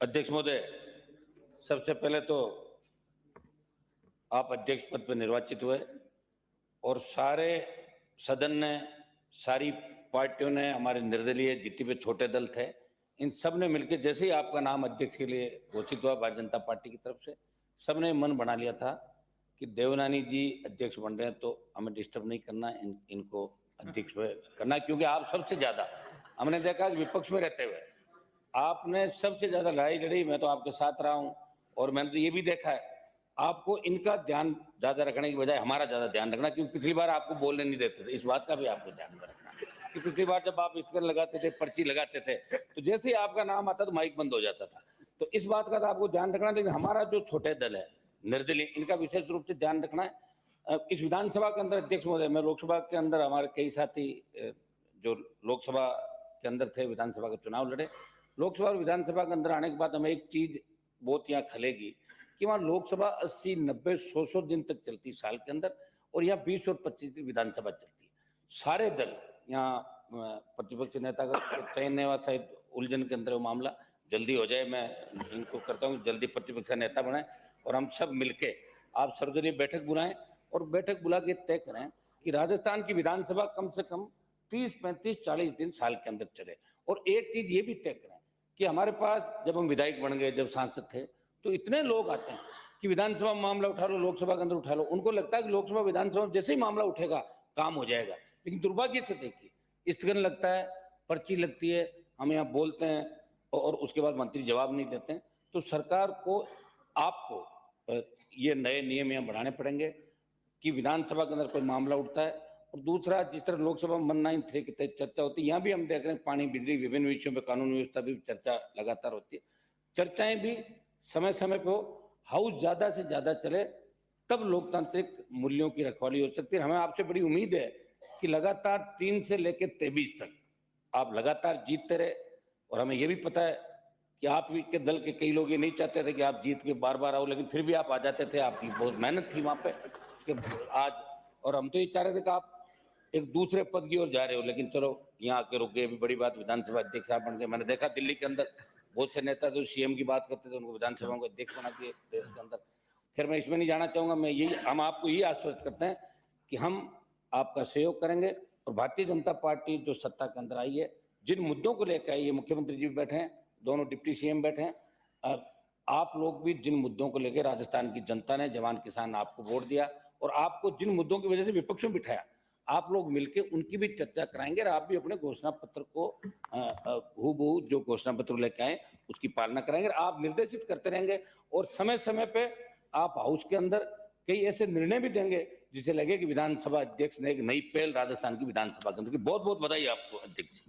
अध्यक्ष महोदय, सबसे पहले तो आप अध्यक्ष पद पर निर्वाचित हुए और सारे सदन ने, सारी पार्टियों ने, हमारे निर्दलीय जितने भी छोटे दल थे, इन सब ने मिलकर जैसे ही आपका नाम अध्यक्ष के लिए घोषित हुआ भारतीय जनता पार्टी की तरफ से, सब ने मन बना लिया था कि देवनानी जी अध्यक्ष बन रहे हैं तो हमें डिस्टर्ब नहीं करना, इनको अध्यक्ष करना, क्योंकि आप सबसे ज्यादा हमने देखा कि विपक्ष में रहते हुए आपने सबसे ज्यादा लड़ाई लड़ी। मैं तो आपके साथ रहा हूं और मैंने तो ये भी देखा है आपको इनका ध्यान ज्यादा रखने की बजाय हमारा ज्यादा ध्यान रखना, क्योंकि पिछली बार आपको बोलने नहीं देते थे। इस बात का भी आपको ध्यान रखना कि पिछली बार जब आप स्टिकर लगाते थे, पर्ची लगाते थे, तो जैसे ही आपका नाम आता तो माइक बंद हो जाता था। तो इस बात का तो आपको ध्यान रखना। लेकिन हमारा जो छोटे दल है निर्दलीय, इनका विशेष रूप से ध्यान रखना है। इस विधानसभा के अंदर अध्यक्ष महोदय, मैं लोकसभा के अंदर हमारे कई साथी जो लोकसभा के अंदर थे, विधानसभा का चुनाव लड़े, लोकसभा और विधानसभा के अंदर आने के बाद हमें एक चीज बहुत यहाँ खलेगी कि वहाँ लोकसभा 80, 90, 100 दिन तक चलती साल के अंदर, और यहाँ 20 और 25 दिन विधानसभा चलती है। सारे दल यहाँ प्रतिपक्ष नेता का चयन है, शायद उलझन के अंदर वो मामला जल्दी हो जाए। मैं इनको करता हूँ जल्दी प्रतिपक्ष का नेता बनाए और हम सब मिलके आप सर्वदलीय बैठक बुलाएं और बैठक बुला के तय करें कि राजस्थान की विधानसभा कम से कम 30, 35, 40 दिन साल के अंदर चले। और एक चीज ये भी तय करें कि हमारे पास जब हम विधायक बन गए, जब सांसद थे, तो इतने लोग आते हैं कि विधानसभा में मामला उठा लो, लोकसभा के अंदर उठा लो, उनको लगता है कि लोकसभा विधानसभा में जैसे ही मामला उठेगा काम हो जाएगा। लेकिन दुर्भाग्य से देखिए, स्थगन लगता है, पर्ची लगती है, हम यहाँ बोलते हैं और उसके बाद मंत्री जवाब नहीं देते हैं। तो सरकार को, आपको ये नए नियम यहाँ बनाने पड़ेंगे कि विधानसभा के अंदर कोई मामला उठता है, और दूसरा, जिस तरह लोकसभा 193 के तहत चर्चा होती है, यहाँ भी हम देख रहे हैं पानी, बिजली, विभिन्न विषयों पर कानून व्यवस्था भी चर्चा लगातार होती है। चर्चाएं भी समय समय पे हो, हाउस ज्यादा से ज्यादा चले, तब लोकतांत्रिक मूल्यों की रखवाली हो सकती है। हमें आपसे बड़ी उम्मीद है कि लगातार 3 से लेकर 23 तक आप लगातार जीतते रहे। और हमें यह भी पता है कि आप के दल के कई लोग ये नहीं चाहते थे कि आप जीत के बार बार आओ, लेकिन फिर भी आप आ जाते थे। आपकी बहुत मेहनत थी वहां पे आज, और हम तो ये चाह रहे थे कि आप एक दूसरे पद की ओर जा रहे हो, लेकिन चलो यहाँ आके रुक गए। भी बड़ी बात, विधानसभा अध्यक्ष आप बन गए। मैंने देखा दिल्ली के अंदर बहुत से नेता जो सीएम की बात करते थे, उनको विधानसभा को अध्यक्ष बना दिए देश के अंदर। खैर, मैं इसमें नहीं जाना चाहूंगा। मैं यही, हम आपको यही आश्वस्त करते हैं कि हम आपका सहयोग करेंगे। और भारतीय जनता पार्टी जो सत्ता के अंदर आई है, जिन मुद्दों को लेकर आई है, मुख्यमंत्री जी भी बैठे हैं, दोनों डिप्टी सीएम बैठे हैं, आप लोग भी जिन मुद्दों को लेकर राजस्थान की जनता ने, जवान किसान ने आपको वोट दिया, और आपको जिन मुद्दों की वजह से विपक्ष में बिठाया, आप लोग मिलकर उनकी भी चर्चा कराएंगे। और आप भी अपने घोषणा पत्र को हूबहू जो घोषणा पत्र लेके आए उसकी पालना कराएंगे। आप निर्देशित करते रहेंगे और समय समय पे आप हाउस के अंदर कई ऐसे निर्णय भी देंगे जिसे लगे कि विधानसभा अध्यक्ष ने एक नई पहल राजस्थान की विधानसभा के अंदर की। बहुत बहुत बधाई आपको अध्यक्ष।